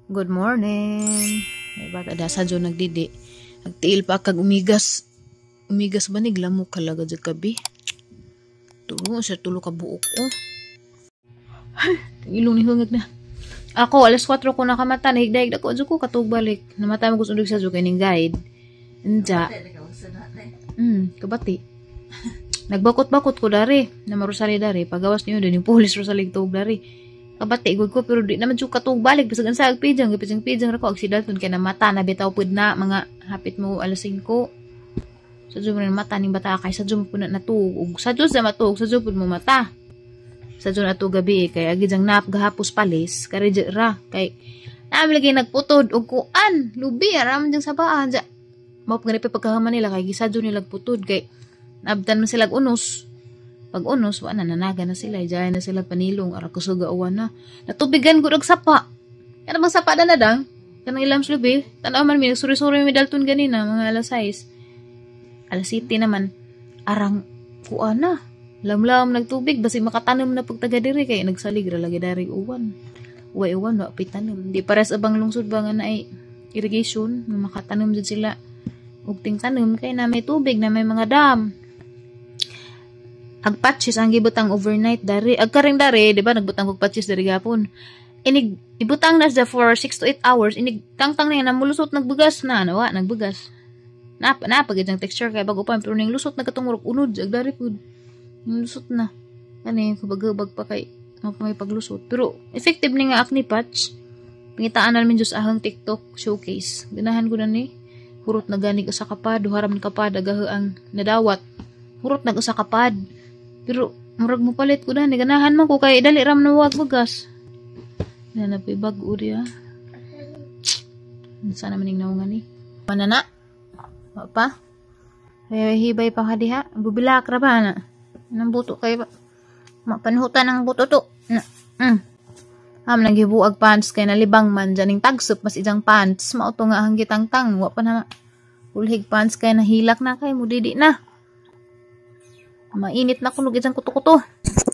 Good morning. May bata da sa jo nagdidi. Nagtiil pa kag umigas. Umigas ba nigla mo kalaga jud kabi. Tulo sa tulo ka buok oh. Ilong ni hungag na. Ako alas 4 ko nakamata nahigdayag dako jud ko katug balik. Namata mo kusundog sa jo kining guide. Enja. Kabati. Nagbakot-bakot ko dari na marusali dari pagawas niyo din yung pulis Rosalig tug dari. Kabati igod ko pero di naman jud katong balik bisag ansa ag pijang ra ko aksidalton kay na mata na bitaw pud na mga hapit mo alas 5 sa jud man mata ning bata kay sa jud mo na natug sa jud sa matug sa jud pud mo mata sa jud ato gabi kay agi jang nap gahapos palis kay ra kay naami lagi nagputod og kuan lubi aram jang sabaan ja mao gani pa pagkahaman nila kay gisadyo nila putod kay nabtan man sila unos. Pag unos, wala nanaga na sila. Diyan na sila panilong. Ara kusugauan na. Natubigan ko og sapa. Kaya bang sapa na dang? Kanang ilam slubi. Tanaw man mi. Suri-suri mi dalton ganina. Mga alas 6. Alas 7 naman. Arang kuan na. Lamlam nagtubig. Basi makatanom na pagtaga diri. Kaya nagsalig ra lagi dari uwan. Uwan wa pitanom. Di pares abang lungsod ba nga na ay irrigation. Makatanom dyan sila. Ugting tanom. Kaya na may tubig. Na may mga dam. Ag patches ang gibutang overnight dari. Ag karing dari, di ba nagbutang kog patches dari gapon. Inig ibutang na sa for 6 to 8 hours. Inig tangtang na namulusot nagbugas na, nawa nagbugas. Napagid ang texture kay bago pa pero ning lusot nagkatong unod ag dari pud. Lusot na. Kani kubag pa kay may paglusot. Pero effective ni nga acne patch. Pangitaan namin just ahang TikTok showcase. Ganahan ko na ni. Hurot na ganig usa kapad, duharam kapad agahe ang nadawat. Hurot nag usa kapad. Pero murag mo palit ko na ni ganahan man ko kay dali ram na wag bugas. Na napibag uri ah. Sana maning naungan ni. Manana. Pa. Hibay pa ka diha. Bubilak ra ba na. Nang buto kay ba. Mapanhutan ang buto to. Nagibuag pants kay nalibang man janing tagsup mas ijang pants. Mao to nga hanggitang tang. Wa pa na ulhig pants kay nahilak na kay mudidi na. Mainit na kunog isang kuto-kuto.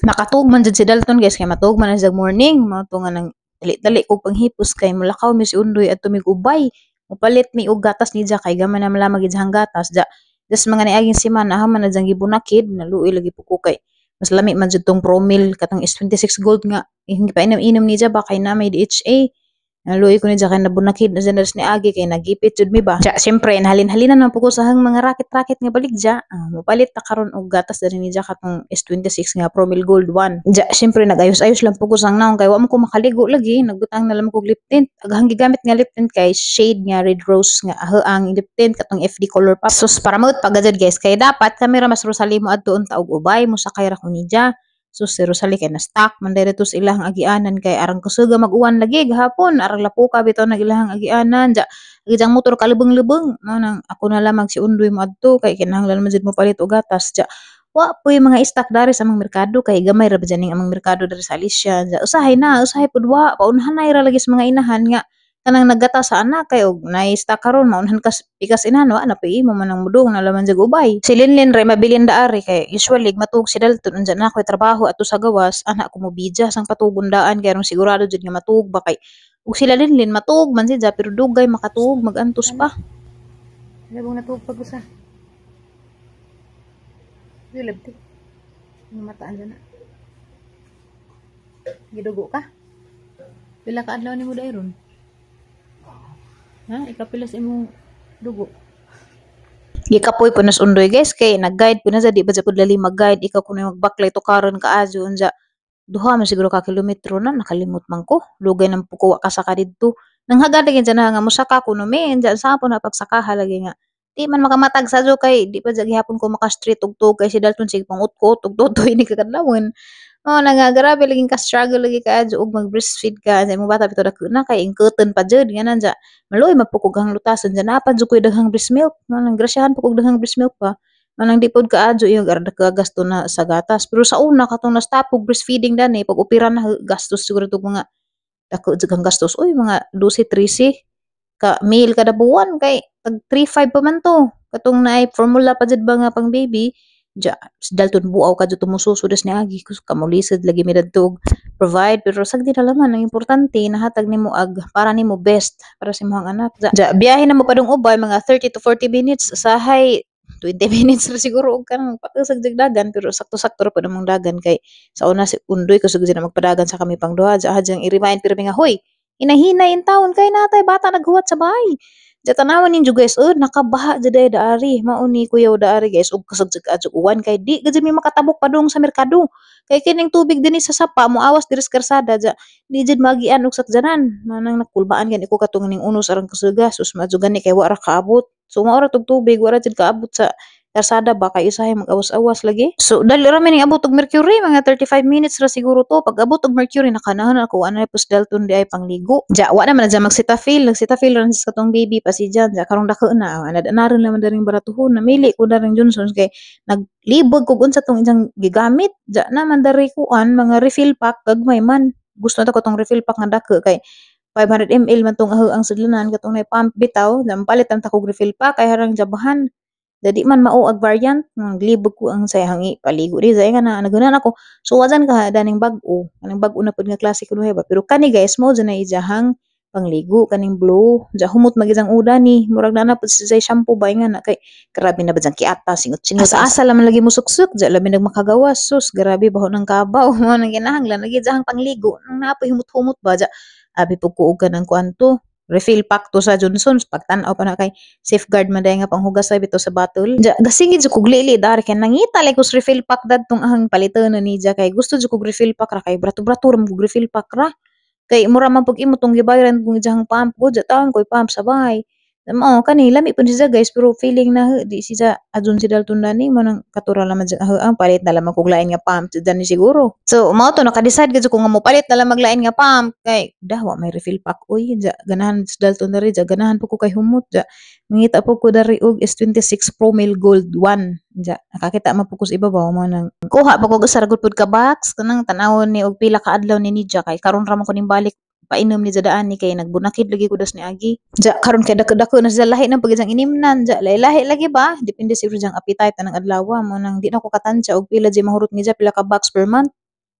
Nakatug man dyan si Dalton guys kay matug man na sa morning. Mga nga nang dali ko panghipos kay mulakaw mi si Undoy at tumigubay. Mupalit mi og gatas ni Jack kay gaman na malamag idyang gatas. Just mga niaging simana haman na dyan gibunakid. Naluoy lagi po ko kay mas lami man dyan tong promil katong is 26 gold nga. Hindi pa inom ni Jack ba kay na may DHA. Naluoy ko ni Jack kay nabunakid na dyan ni Agi kay nagipit jud mi ba. Siyempre nahalin-halinan man po ko sa hang mga raket-raket nga baligja. Mapalit ta karon og gatas dari ni Jack katong S26 nga Promil Gold 1. Siyempre nagayos-ayos lang po ko sang naong kay wa mo ko makaligo lagi. Nagbutang na lang ko lip tint. Aghang gigamit nga lip tint kay shade nga red rose nga ang lip tint katong FD color pa. Sus para mood pagajud guys kay dapat kamera mas Rosalimo adtuon ta og ubay mo sakay ra ko ni Jack. So si Rosalie kay na stock man dito sa ilahang agianan kay arang kusuga mag-uwan lagi gahapon arang lapo ka bitaw nag ilahang agianan gijang motor kalubeng-lubeng no nang ako na lamang si Undoy mo adto kay kinahanglan man jud mo palit og gatas wa poy mga stock dari sa among merkado kay gamay ra ba ning among merkado dari sa Alicia usahay pud wa paunhanay ra lagi sa mga inahan nga kanang naggata sa anak kay og na-stock karon maunhan kas pikas inahan wa na pay mo man ang mudong na laman jag ubay si Linlin ray mabilin daari kay usually matug si Dalton unja na koy trabaho ato sa gawas anak ko mo bidya sang patugundaan kay aron sigurado jud nga matug ba kay ug sila Linlin matug man siya pero dugay makatug magantos pa labong natug pag usa dilabti ang mataan na gidugo ka pila ka adlaw nimo dayron. Ha? Ikapilas imong dugo. Gikapoy po nas Undoy guys kay nag-guide po na sa di ba sa pudlali mag-guide ikaw kuno magbaklay to karon kaajo unja duha man siguro ka kilometro na nakalimot man ko lugay nang pukuwa ka sa kadidto nang hagad gyud na nga musaka kuno me unja sa po na pagsakaha lagi nga di man makamatag sa jo kay di pa gihapon ko maka-street ug kay si Dalton sig pangut-ut ug totoy ni kakadlawon. Grabe laging ka-struggle lagi ka og mag-breastfeed ka sa imong bata bitaw dako na kay ingketen pa jud nga nanja maloy mapukog ang lutason dyan apan jud koy daghang breast milk manang grasyahan pukog daghang breast milk pa manang di pod kaadyo yung arda ka gasto na sa gatas pero sa una katong na-stop breastfeeding dani pag opera na gastos siguro tug mga dako jud ang gastos oy mga 12-13 ka meal kada buwan kay tag 3-5 pa man to katong naay formula pa jud ba nga pang baby si Dalton buaw ka jud tumususo des ni agi kamulisod lagi mi dadtog provide pero sagdi na laman ang importante nahatag nimo ag para nimo best para sa imong anak. Biyahe na mo padung ubay mga 30 to 40 minutes usahay 20 minutes ra siguro og kanang patusag jeg dagan pero sakto-sakto ra pud among dagan kay sa una si undoy kusog na magpadagan sa kami pang duha hadyang i-remind pirmi nga hoy hinahinay in taon kay natay bata naghuwat sa bahay. Tanawon ninyo guys, nakabaha jud ay daari. Mao ni kuya daari guys, ug kusog jud adto uwan kay di gid mi makatabok padung sa merkado. Kay kining tubig dinhi sa sapa moawas diri sa karsada di jud magian og sakjanan. Manang nakulbaan gani ko katong ning unos arang kasuga sus madyo gani kay wa ra kaabot. So mao ra tog tubig wa ra jud kaabot sa karsada ba kay usahay mag-awas-awas lagi. So dali ra mi ning abot og Mercury mga 35 minutes ra siguro to. Pag abot og Mercury nakanahan ako anay pus Dalton di ay pangligo. Wa naman na dyan magsitafil. Nagsitafil ran sa katong baby pa si Jan. Karong dako na. Narin naman daring baratuhon. Namili ko daring Johnson's kay naglibog kog unsa tong ijang gigamit. Naman dari kuan mga refill pack gagmay man. Gusto na ko tong refill pack nga dako kay 500 ml man tong ang sudlanan katong nay pump bitaw. Nampalit ang takog refill pack kay harang jabahan. Jadi man mao ag variant naglibog ko ang sayang paligo di say nga na nagunan ako so wajan ka daning bag-o kaning bag-o na pud nga klase kuno ba pero kani guys mao na ijahang pangligo kaning blue humot magijang uda ni murag na pud say shampoo ba nga na kay grabe na bajang kiata singot-singot asa laman lagi musuksok labi nagmakagawas sus grabe baho ng kabaw mo nang ginahanglan lagi jahang pangligo nang napoy humot-humot ba abi pud ko og kanang kuanto refill pack to sa Johnson's pagtan-aw pa na kay safeguard man day nga panghugas sa bito sa bottle. Gasingid jud kog lili dar kay nangita like us refill pack dadtong ahang paliton ni ja kay gusto jud kog refill pack ra kay brato-brato ra mo refill pack ra. Kay mura man pug imo tong gibayaran kung ijang pump ko taon koy pump sa bahay. Mao kani lami pud siya guys pero feeling na di siya adun si Dalton dani mo nang katura laman ang palit na lamang kog lain nga pump dani siguro. So mao to naka-decide gid ko nga mo palit na lang maglain nga pump kay dawa may refill pack uy ganahan si Dalton dari ganahan po ko kay humot mangita po ko dari og S26 Pro Mail Gold 1 nakakita man po ko sa ibabaw mo nang kuha pa ko sa ragod pud ka box kanang tan-awon ni og pila ka adlaw ni Nidja kay karon ra man ko ning balik painom ni daan ni kay nagbunakid lagi ko das ni Agi. Karon kay dako na sa lahi ng pagijang inimnan. Lahi lagi ba? Depende siguro jang appetite ng adlaw mo nang di na ko katansya og pila di mahurot ni pila ka box per month.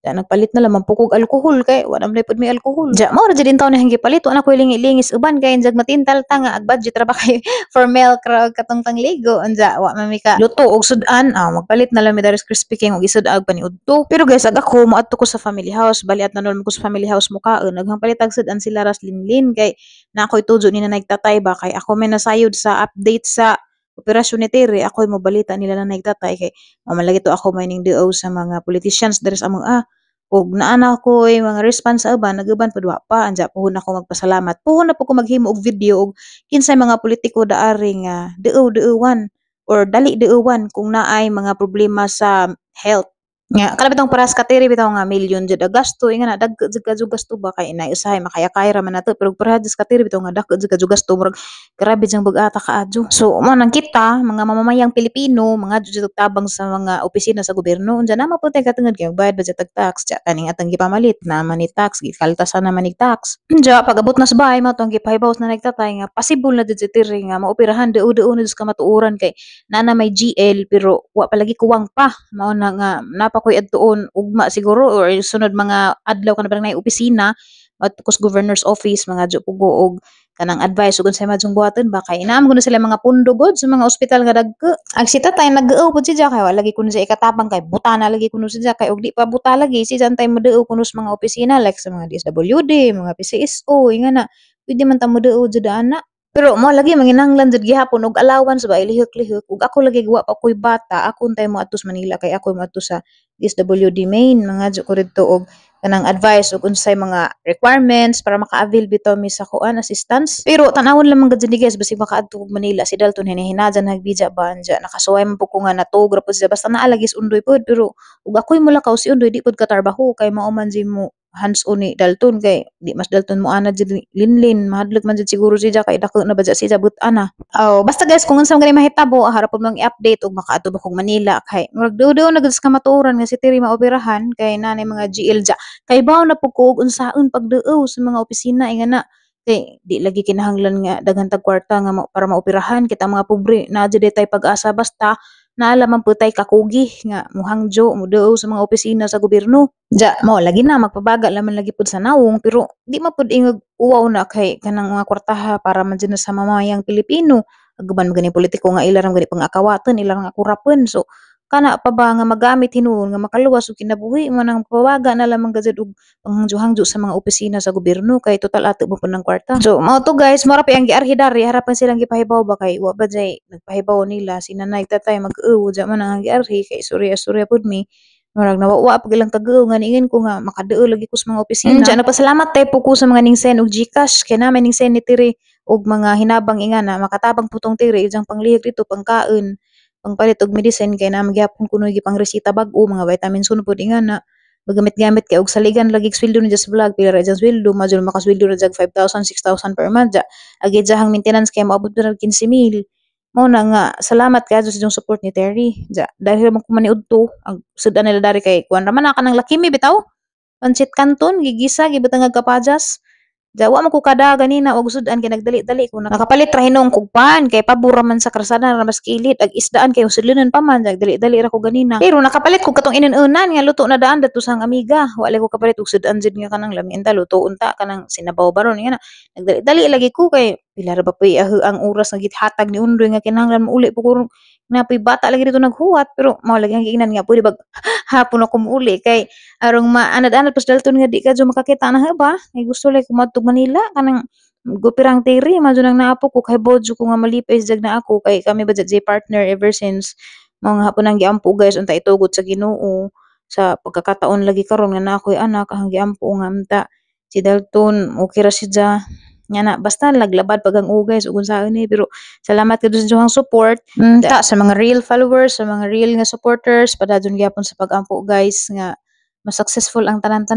Nagpalit na lamang pukog alkohol kay wala man pod may alkohol. Mao ra jud taw na hingi palit ana ko lingi-lingis uban kay jag matintal ta nga ag budget ra ba kay for milk katong pangligo wa man mi ka luto og sudan magpalit na lang mi dari crispy king og isud-ag paniudto. Pero guys ag ako moadto ko sa family house bali at nanon ko sa family house mo kaon naghang palit ag sudan sila ras linlin kay na ako'y tujo ni na nagtatay ba kay ako may nasayod sa update sa operasyon ni Terry ako'y mobalita nila na nagtatay kay mamalagi to ako may ning duo sa mga politicians dari sa among ug naana ko mga response sa uban naguban pud wa pa anja puhon ako magpasalamat puhon na po ko maghimo og video og kinsay mga politiko daari nga duo-duowan or dali duowan kung naay mga problema sa health nga kalabit ang paras katiri bitaw nga milyon jud gasto nga na dag jud gasto ba kay inay usahay makaya-kaya ra man nato pero paras katiri bitaw nga dak jud gasto murag grabe jang bag-ata kaadyo so mo nang kita mga mamamayang Pilipino mga jud tabang sa mga opisina sa gobyerno unsa na maputay katungod kay bayad ba tag tax kaning atang gipamalit naman ni tax gikaltasan naman ni tax pag-abot na sa bahay mo tong gipahibaws na nagtatay nga possible na jud tiri nga maoperahan deo-deo na ka matuoran kay nana may GL pero wa palagi kuwang pa mao na nga napakoy adtuon ugma siguro or sunod mga adlaw ka na parang nay opisina at kus governor's office mga pugo og kanang advice ug unsay madjong buhaton ba kay inaam kuno sila mga pundo god sa mga ospital nga dagko ag sita tay nag-uaw pud siya kay wala lagi kuno sa ikatabang kay buta na lagi kuno siya kay og di pa buta lagi si tay moduo kuno sa mga opisina like sa mga DSWD mga PCSO nga na pwede man ta moduo jud ana. Pero mo lagi manginahanglan jud gihapon og allowance ba ilihok-lihok ug ako lagi wa pa koy bata ako untay mo adto sa Manila kay ako mo adto sa DSWD main mga ko didto og kanang advice ug unsay mga requirements para maka-avail bitaw mi sa kuan assistance. Pero tan-awon lang man gid guys basig makaadto og Manila si Dalton hinahinadyan nagbidya ba anja nakasuway man pud ko nga natog ra pud siya basta naa lagi undoy pud pero ug ako'y mulakaw si undoy di pud katarbaho kay mao man mo hands-on ni Dalton kay di mas Dalton mo ana jud linlin mahadlok man jud siguro siya kay dako na ba siya but-ana. Basta guys kung unsa man gani mahitabo harap pud mang i-update ug makaadto ba kog Manila kay murag dudo na gud ka matuoran nga si Terry maoperahan kay nanay mga GL kay baw na pud ko og unsaon pagduo sa mga opisina nga na kay di lagi kinahanglan nga daghan tag kwarta nga para maoperahan kita mga pobre na jud tay pag-asa basta naalaman po tay kakugi nga muhangjo mudao sa mga opisina sa gobyerno. Ja mao lagi na magpabaga laman lagi pud sa nawong pero di man pud ingog uwaw na kay kanang mga kwartaha para man dyan sa mamayang Pilipino. Agban mo gani politiko nga ilarang gani pangakawaton ilarang nga kurapon. So kana pa ba nga magamit hinuon nga makaluwas og kinabuhi man ang pabaga na lamang gajud og panghangjo-hangjo sa mga opisina sa gobyerno kay total ato mo po ng kwarta. So mao to guys, mora pa ang giarhi dari harapan silang gipahibaw ba kay wa ba jay nagpahibaw nila si nanay tatay mag-euw ja man ang giarhi kay surya-surya pud mi. Murag nawawa pag ilang tagaw nga niingin ko nga makadeo lagi ko sa mga opisina. Diyan nagpasalamat tay po ko sa mga ningsen og GCash kay naman ningsen ni tiri og mga hinabang ingana makatabang putong tiri ijang panglihok dito pangkaon pangpalit og medicine kay naman gyapon kuno gipang resita bag-o mga vitamin sunod pud ingana. Magamit-gamit kay og saligan lagi sweldo ni just vlog pila ra jang sweldo majud makasweldo ra jag 5,000 6,000 per month ja. Agi jahang maintenance kay maabot na 15,000. Mao na nga salamat kay sa inyong support ni Terry. Ja, dahil man ko maniudto ang sudan nila dari kay kuan ra man na kanang lakimi bitaw. Pancit Canton gigisa gibutang nga kapajas. Jawa man ko kada ganina og sudan kay nagdali-dali ko nakapalit ra hinong kog pan kay pabor man sa krasada ra mas kilit ag isdaan kay usudlunon pa man dali-dali ra ko ganina. Pero nakapalit ko katong inunan nga luto na daan dato sang amiga. Wala ko kapalit og sudan jud nga kanang laminda luto unta kanang sinabaw baron nga na. Nagdali-dali lagi ko kay pila ra ba pay ang oras nga githatag ni undoy nga kinahanglan mo uli po ko napoy bata lagi dito naghuwat pero mao lagi ang giingnan nga pwede bag hapon ako muuli kay arong maanad-anad pas dalton nga di ka jo makakita na ba ay gusto like kumadtog Manila kanang gupirang tiri madyo nang naapo ko kay bodyo ko nga malipay jag na ako kay kami ba jay partner ever since mga hapon ang giampo guys unta itugot sa Ginoo sa pagkakataon lagi karon nga na ako'y anak ang giampo nga amta si Dalton okay ra siya nga na basta naglabad pag ang guys ug unsaon ni pero salamat kadto sa inyong support ta sa mga real followers sa mga real nga supporters padadyon gyapon sa pag-ampo guys nga mas successful ang tanan